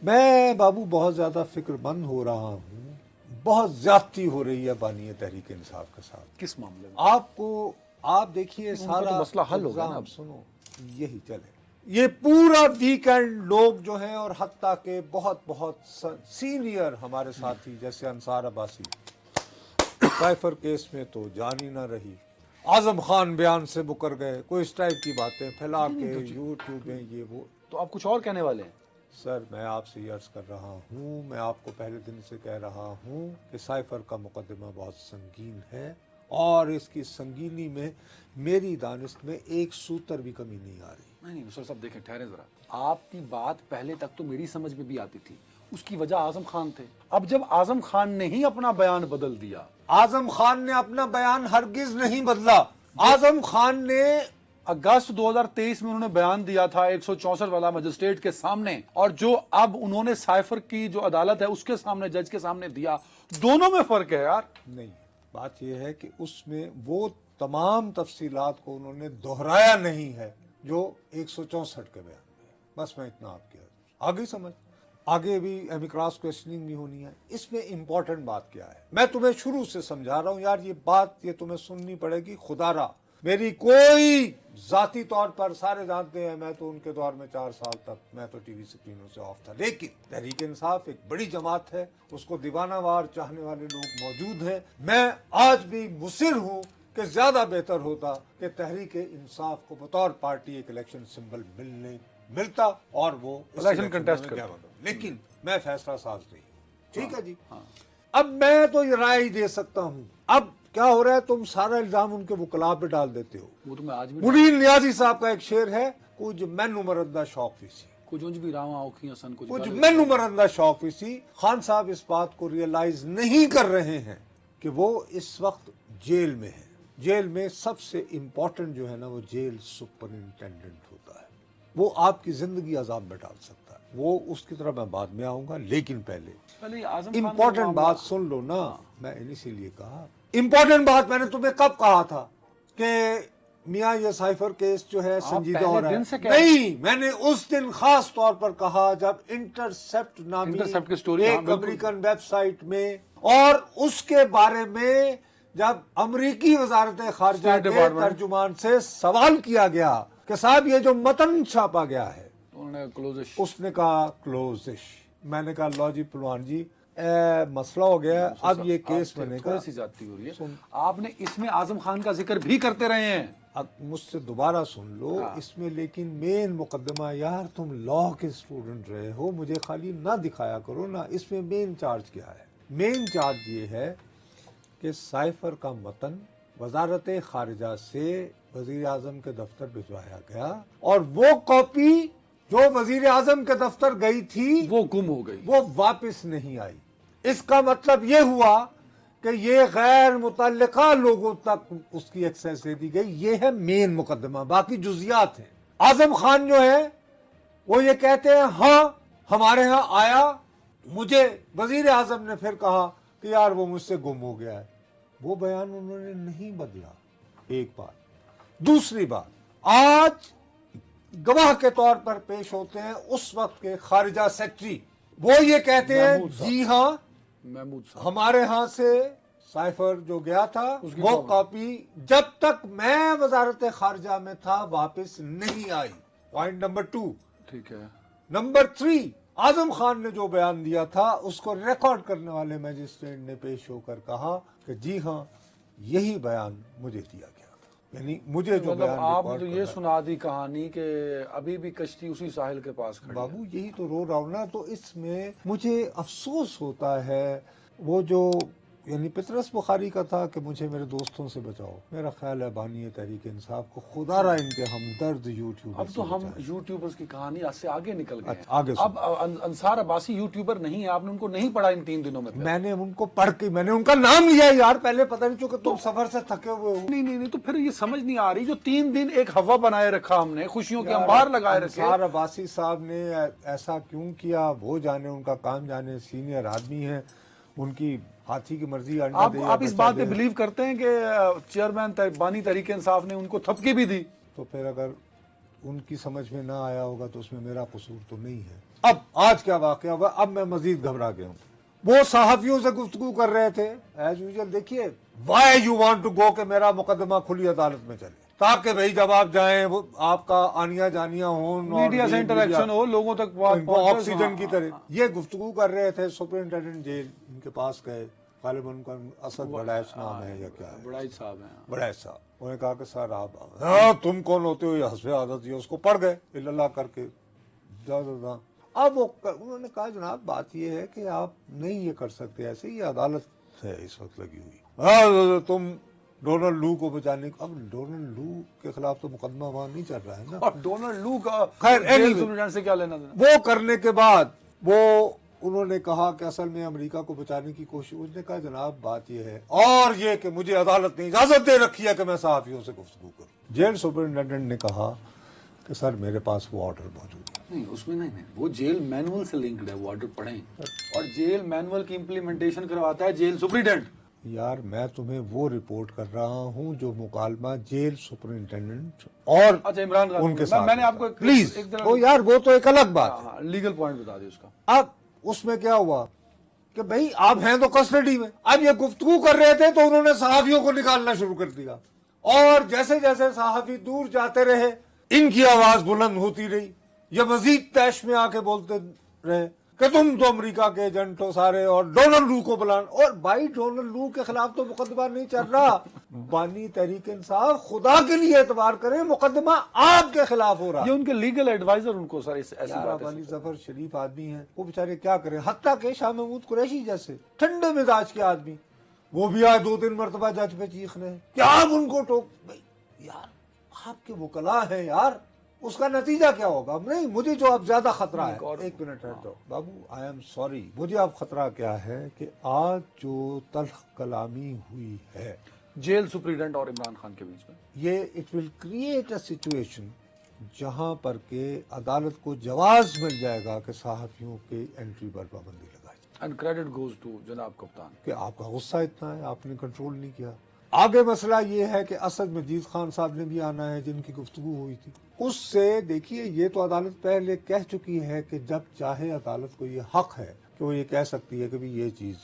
मैं बाबू बहुत ज्यादा फिक्रमंद हो रहा हूँ, बहुत ज्यादती हो रही है बानी तहरीक इंसाफ के साथ। किस मामले में? आपको आप देखिए सारा तो मसला हल होगा ना इंतजाम अब। सुनो, यही चले ये पूरा वीकेंड लोग जो हैं और हत्ता के बहुत बहुत सीनियर हमारे साथी जैसे अंसार अब्बासी साइफर केस में तो जान ही ना रही, आजम खान बयान से मुकर गए, कोई इस टाइप की बातें फैला के यूट्यूब में ये वो। तो आप कुछ और कहने वाले हैं? सर मैं आपसे ये अर्ज कर रहा हूँ, मैं आपको पहले दिन से कह रहा हूँ कि साइफर का मुकदमा बहुत संगीन है और इसकी संगीनी में मेरी दानिश में एक सूतर भी कमी नहीं आ रही। नहीं मुसर साहब देखें, ठहरे जरा। आपकी बात पहले तक तो मेरी समझ में भी आती थी, उसकी वजह आजम खान थे। अब जब आजम खान ने ही अपना बयान बदल दिया। आजम खान ने अपना बयान हरगिज नहीं बदला। आजम खान ने अगस्त 2023 में उन्होंने बयान दिया था 164 वाला मजिस्ट्रेट के सामने, और जो अब उन्होंने साइफर की जो अदालत है उसके सामने, जज के सामने दिया, दोनों में फर्क है यार। नहीं, बात यह है कि उसमें वो तमाम तफसीलात को उन्होंने दोहराया नहीं है जो 164 के बयान में। बस मैं इतना आपके आगे समझ, आगे भी एमिक्रॉस क्वेश्चनिंग भी होनी है। इसमें इंपॉर्टेंट बात क्या है, मैं तुम्हें शुरू से समझा रहा हूं यार, ये बात ये तुम्हें सुननी पड़ेगी। खुदारा मेरी कोई जाती तौर पर, सारे जानते हैं मैं तो उनके दौर में 4 साल तक मैं तो टीवी स्क्रीनों से ऑफ था, लेकिन तहरीक इंसाफ एक बड़ी जमात है, उसको दीवानावार चाहने वाले लोग मौजूद हैं। मैं आज भी मुसिर हूं कि ज्यादा बेहतर होता कि तहरीक इंसाफ को बतौर पार्टी एक इलेक्शन सिंबल मिलता और वो इलेक्शन कंटेस्ट करता, लेकिन मैं फैसला साज नहीं। ठीक है जी। अब मैं तो ये राय ही दे सकता हूँ। अब क्या हो रहा है, तुम सारा इल्जाम उनके वकला पे डाल देते हो। वो तो मैं आज भी मुनीर नियाजी साहब का एक शेर है, कुछ मैनू मरंदा शौक सी, कुछ भी रावा औखियां सन, कुछ मैनू मरंदा शौक सी। खान साहब इस बात को रियलाइज नहीं कर रहे हैं कि वो इस वक्त जेल में है। जेल में सबसे इंपॉर्टेंट जो है ना, वो जेल सुपरिंटेंडेंट होता है, वो आपकी जिंदगी अजाब में डाल सकता है। वो उसकी तरफ मैं बाद में आऊंगा, लेकिन पहले इंपॉर्टेंट बात सुन लो ना। मैं इसीलिए कहा इंपॉर्टेंट बात, मैंने तुम्हें कब कहा था कि मियां ये साइफर केस जो है संजीदा हो रहा है। नहीं, मैंने उस दिन खास तौर पर कहा जब इंटरसेप्ट नामी एक अमेरिकन वेबसाइट में और उसके बारे में जब अमेरिकी वजारत खारजा के तर्जुमान से सवाल किया गया कि साहब ये जो मतन छापा गया है, उसने कहा क्लोजिश। मैंने कहा लो जी पलवान जी, मसला हो गया, अब ये केस बनेगा। थोड़ी सी जाती हो रही है, आपने इसमें आजम खान का जिक्र भी करते रहे हैं। अब मुझसे दोबारा सुन लो इसमें, लेकिन मेन मुकदमा, यार तुम लॉ के स्टूडेंट रहे हो, मुझे खाली ना दिखाया करो ना। इसमें मेन चार्ज क्या है? मेन चार्ज ये है कि साइफर का मतन वजारत खारिजा से वजीर आजम के दफ्तर भिजवाया गया और वो कॉपी जो वजीर आजम के दफ्तर गई थी वो गुम हो गई, वो वापस नहीं आई। इसका मतलब ये हुआ कि ये गैर मुतल्लिका लोगों तक उसकी एक्सेस दे दी गई। ये है मेन मुकदमा, बाकी जुजियात हैं। आजम खान जो है वो ये कहते हैं हाँ हमारे यहाँ आया, मुझे वजीर आजम ने फिर कहा कि यार वो मुझसे गुम हो गया है। वो बयान उन्होंने नहीं बदला, एक बात। दूसरी बात, आज गवाह के तौर पर पेश होते हैं उस वक्त के खारिजा सेक्रेटरी, वो ये कहते हैं जी हाँ हमारे यहाँ से साइफर जो गया था वो कॉपी जब तक मैं वजारत खारजा में था वापस नहीं आई। Point number 2। ठीक है। नंबर 3, आजम खान ने जो बयान दिया था उसको रिकॉर्ड करने वाले मजिस्ट्रेट ने पेश होकर कहा कि जी हाँ यही बयान मुझे दिया गया था। यानी मुझे जो बयान, आपने तो ये सुना दी कहानी कि अभी भी कश्ती उसी साहिल के पास खड़ी है। बाबू यही तो रो रहा हूं ना। तो इसमें मुझे अफसोस होता है, वो जो यानी पितरस बुखारी का था कि मुझे मेरे दोस्तों से बचाओ। मेरा ख्याल है बानी तहरीक इंसाफ को खुदारा इनके हमदर्द यूट्यूबर। अब तो हम यूट्यूबर्स की कहानी आज से आगे निकल गए। आगे अब अंसार अब्बासी यूट्यूबर नहीं है, आपने उनको नहीं पढ़ा इन 3 दिनों में? मैंने उनको पढ़ के मैंने उनका नाम लिया यार, पहले पता नहीं क्योंकि तुम सफर से थके हुए हो। नहीं, तो फिर ये समझ नहीं आ रही, जो 3 दिन एक हवा बनाए रखा हमने, खुशियों के अंबार लगाए रखे। अंसार अब्बासी साहब ने ऐसा क्यों किया वो जाने, उनका काम जाने। सीनियर आदमी है, उनकी हाथी की मर्जी। आप इस बात पे बिलीव करते हैं कि चेयरमैन बानी तहरीक इंसाफ ने उनको थपकी भी दी? तो फिर अगर उनकी समझ में ना आया होगा तो उसमें मेरा कसूर तो नहीं है। अब आज क्या वाकया हुआ, अब मैं मजीद घबरा गया हूँ। वो सहाफियों से गुफ्तगू कर रहे थे एज यूजुअल। देखिए, why you want to go, कि मेरा मुकदमा खुली अदालत में चले, ताकि भाई जब आप जाएं वो आपका आनिया जानिया हो, मीडिया से इंटरेक्शन हो, लोगों तक बात इनको पहुंचे। ऑक्सीजन की तरह ये गुफ्तगू कर रहे थे। सुपरिंटेंडेंट जेल इनके पास गए, गालिबन उनका असद बड़ैच नाम है या क्या है, बड़ाई साहब हैं। बड़ैच साहब। उन्होंने कहा कि सर आप, हाँ तुम कौन होते हो, ये हस्बे आदत, ये उसको पढ़ गए इल्लल्लाह करके जा। अब वो उन्होंने कहा जनाब बात ये है कि आप नहीं ये कर सकते ऐसे, ये अदालत है इस वक्त लगी हुई। हाँ तुम डोनाल्ड लू को बचाने, अब डोनाल्ड लू के खिलाफ तो मुकदमा वहां नहीं चल रहा है ना, और डोनाल्ड लू का खैर जेल सुप्रीडेंट से क्या लेना देना। वो करने के बाद वो उन्होंने कहा कि असल में अमेरिका को बचाने की कोशिश। उसने कहा जनाब बात यह है, और ये कि मुझे अदालत ने इजाजत दे रखी है कि मैं सहाफियों से गुफ्तगू करूं। जेल सुपरिंटेंडेंट ने कहा कि सर मेरे पास वो ऑर्डर मौजूद है। नहीं, उसमें नहीं, वो जेल मैनुअल से लिंक्ड है, वो ऑर्डर पढ़ें, और जेल मैनुअल की इम्प्लीमेंटेशन करवाता है जेल सुपरिटेंडेंट। यार मैं तुम्हें वो रिपोर्ट कर रहा हूँ जो मुकालमा जेल सुपरिंटेंडेंट और अच्छा इमरान खान उनके साथ, मैंने आपको प्लीज वो यार वो तो एक अलग बात है, लीगल पॉइंट बता दिया उसका। अब उसमें क्या हुआ कि भाई आप हैं तो कस्टडी में। अब ये गुफ्तगू कर रहे थे तो उन्होंने सहाफियों को निकालना शुरू कर दिया, और जैसे जैसे सहाफी दूर जाते रहे इनकी आवाज बुलंद होती रही। ये मजीद तैश में आके बोलते रहे कि तुम तो अमेरिका के एजेंट हो सारे, और डोनाल्ड लू को बुलाना। और भाई डोनाल्ड लू के खिलाफ तो मुकदमा नहीं चल रहा, बानी तहरीक इंसाफ खुदा के लिए एतबार करें, मुकदमा आपके खिलाफ हो रहा। ये उनके लीगल एडवाइजर उनको सर ऐसी बात है। अली जफर शरीफ आदमी है, वो बेचारे क्या करें, हत्ता के शाह महमूद कुरैशी जैसे ठंडे मिजाज के आदमी, वो भी आज 2-3 मरतबा जज पे चीख रहे हैं, क्या आप उनको टोक। यार आपके वकला हैं यार, उसका नतीजा क्या होगा। नहीं, मुझे जो अब ज्यादा खतरा है, एक मिनट है तो बाबू, आई एम सॉरी, मुझे अब खतरा क्या है कि आज जो तल्ख कलामी हुई है जेल सुप्रीडेंट और इमरान खान के बीच में, ये it will create a situation जहां पर के अदालत को जवाज मिल जाएगा कि सहाफियों की एंट्री पर पाबंदी लगाई। एंड क्रेडिट गोज टू जनाब कप्तान कि आपका गुस्सा इतना है, आपने कंट्रोल नहीं किया। आगे मसला ये है कि असद मजीद खान साहब ने भी आना है, जिनकी गुफ्तगू हुई थी उससे। देखिए ये तो अदालत पहले कह चुकी है कि जब चाहे अदालत को ये हक है कि वो ये कह सकती है कि भी ये चीज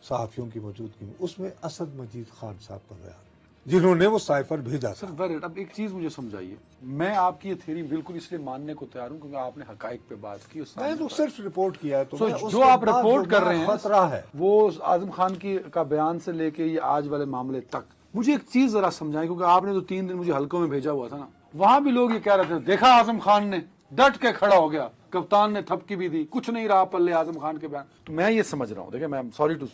सहाफियों की मौजूदगी में। उसमें असद मजीद खान साहब का बयान, जिन्होंने वो साइफर भेजा सर। वेरी, अब एक चीज मुझे समझाइए, मैं आपकी ये थ्योरी बिल्कुल इसलिए मानने को तैयार हूँ क्योंकि आपने हकाइक पे बात की। मैं तो सिर्फ रिपोर्ट किया है, तो जो आप रिपोर्ट कर रहे हैं खतरा है वो आजम खान की का बयान से लेके ये आज वाले मामले तक। मुझे एक चीज जरा समझाएं, क्योंकि आपने तो 3 दिन मुझे हल्कों में भेजा हुआ था ना, वहां भी लोग ये कह रहे थे देखा आजम खान ने डट के खड़ा हो गया, कप्तान ने थपकी भी दी, कुछ नहीं रहा पल्ले आजम खान के बयान। तो मैं ये समझ रहा हूँ, देखिए मैं सॉरी टू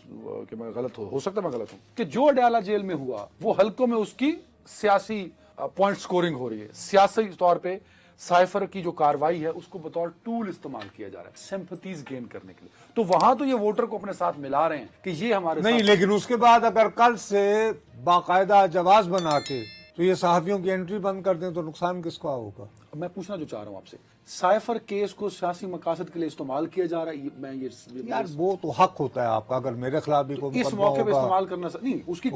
कि मैं गलत हो सकता है मैं गलत हूँ, कि जो अडयाला जेल में हुआ वो हल्कों में उसकी सियासी पॉइंट स्कोरिंग हो रही है, सियासी तौर पे साइफर की जो कार्रवाई है उसको बतौर टूल इस्तेमाल किया जा रहा है सिंपैथीज गेन करने के लिए। तो वहां तो ये वोटर को अपने साथ मिला रहे हैं कि ये हमारे नहीं, लेकिन उसके बाद अगर कल से बाकायदा जवाज बना के तो ये सहाफियों की एंट्री बंद कर दें तो नुकसान किसका होगा। मैं पूछना जो चाह रहा हूं आपसे, साइफर केस को सियासी मकासद के लिए इस्तेमाल किया जा रहा है, मैं ये यार वो तो हक होता है आपका, अगर मेरे खिलाफ भी कोई इस मौके पे इस्तेमाल करना नहीं, उसकी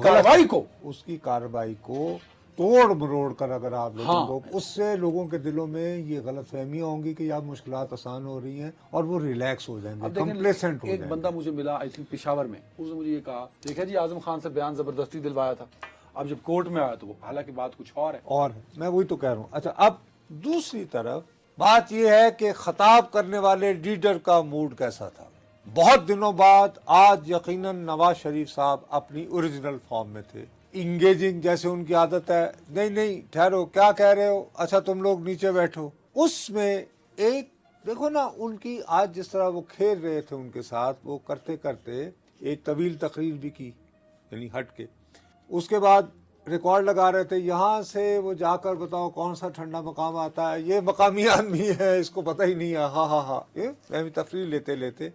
कार्रवाई को तोड़ मरोड़ कर अगर आप लोगों को उससे लोगों के दिलों में ये गलत फहमियां होंगी कि यार मुश्किलात आसान हो रही हैं और वो रिलैक्स हो जाएंगे, कंप्लेसेंट हो जाएंगे। एक बंदा मुझे मिला आई थिंक पेशावर में, उसने मुझे ये कहा देखा जी आजम खान से बयान जबरदस्ती दिलवाया था, अब जब कोर्ट में आया तो वो हालांकि बात कुछ और है। और मैं वही तो कह रहा हूँ। अच्छा, अब दूसरी तरफ बात यह है कि खिताब करने वाले लीडर का मूड कैसा था। बहुत दिनों बाद आज यकीनन नवाज शरीफ साहब अपनी ओरिजिनल फॉर्म में थे, इंगेजिंग जैसे उनकी आदत है। नहीं ठहरो, क्या कह रहे हो, अच्छा तुम लोग नीचे बैठो। उसमें एक देखो ना, उनकी आज जिस तरह वो खेल रहे थे उनके साथ, वो करते करते एक तवील तकरीर भी की, यानी हट के। उसके बाद रिकॉर्ड लगा रहे थे, यहाँ से वो जाकर बताओ कौन सा ठंडा मकाम आता है, ये मकामी आदमी है इसको पता ही नहीं है, हाँ ये तफरीर लेते लेते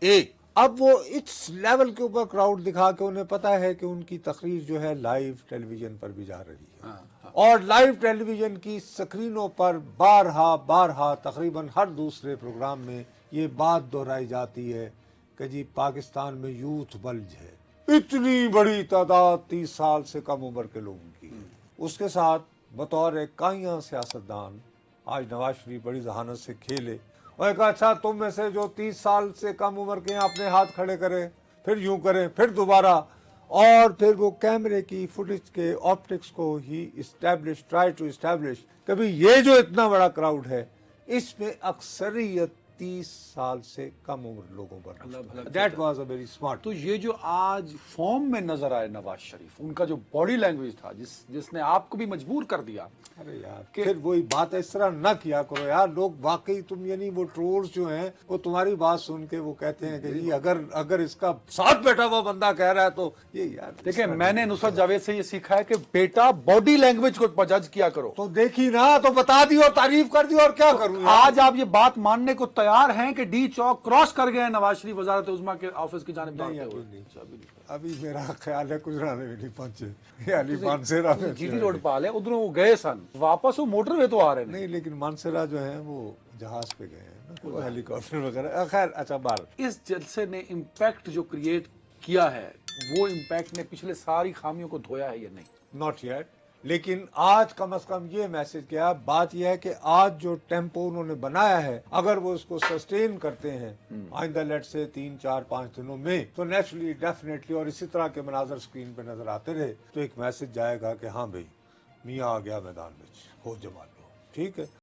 एक। अब वो इस लेवल के ऊपर क्राउड दिखा के उन्हें पता है कि उनकी तकरीर जो है लाइव टेलीविजन पर भी जा रही है, और लाइव टेलीविजन की स्क्रीनों पर बारहा तकरीबन हर दूसरे प्रोग्राम में ये बात दोहराई जाती है कि जी पाकिस्तान में यूथ बल्ज है, इतनी बड़ी तादाद 30 साल से कम उम्र के लोगों की। उसके साथ बतौर एक काइयां सियासतदान आज नवाज शरीफ बड़ी जहानत से खेले और कहा अच्छा तुम में से जो 30 साल से कम उम्र के हैं अपने हाथ खड़े करें, फिर यूं करें, फिर दोबारा, और फिर वो कैमरे की फुटेज के ऑप्टिक्स को ही ट्राई टू इस्टेब्लिश कभी ये जो इतना बड़ा क्राउड है इसमें अक्सरियत 30 साल से कम उम्र लोगों पर। That was a very smart. तो ये जो आज फॉर्म में नजर आए नवाज शरीफ, उनका जो बॉडी लैंग्वेज था जिसने आपको भी मजबूर कर दिया। अरे यार फिर वही बात इस तरह ना किया करो यार, लोग वाकई तुम यानी वो ट्रोल्स जो हैं वो तुम्हारी बात सुन के वो कहते हैं कि जी अगर इसका साथ बैठा हुआ बंदा कह रहा है तो ये यार। देखिए मैंने नुसरत जावेद से ये सीखा है कि बेटा बॉडी लैंग्वेज को जज किया करो। तो देखी ना तो बता दी और तारीफ कर दी और क्या करूं। आज आप ये बात मानने को तैयार हैं कि डी चौक क्रॉस कर गए नवाज शरीफ वजारत उज़्मा के ऑफिस की जानिब दौड़ते हुए? अभी मेरा ख्याल है गुजराने में नहीं पहुंचे, ये अली मानसेरा में जीटी रोड पाल है, उधर वो गए सन, वापस वो मोटरवे तो आ रहे नहीं, लेकिन मानसेरा जो है वो जहाज पे गए हैं, वो हेलीकॉप्टर वगैरह। खैर अच्छा बार इस जलसे ने इम्पैक्ट जो क्रिएट किया है वो इम्पैक्ट ने पिछले सारी खामियों को धोया है या नहीं? नॉट येट, लेकिन आज कम से कम ये मैसेज क्या, बात यह है कि आज जो टेम्पो उन्होंने बनाया है अगर वो उसको सस्टेन करते हैं आइंदा लेट से 3, 4, 5 दिनों में, तो नेचुरली डेफिनेटली और इसी तरह के मनाजर स्क्रीन पे नजर आते रहे तो एक मैसेज जाएगा कि हाँ भाई मियाँ आ गया मैदान में, हो जमा लो, ठीक है।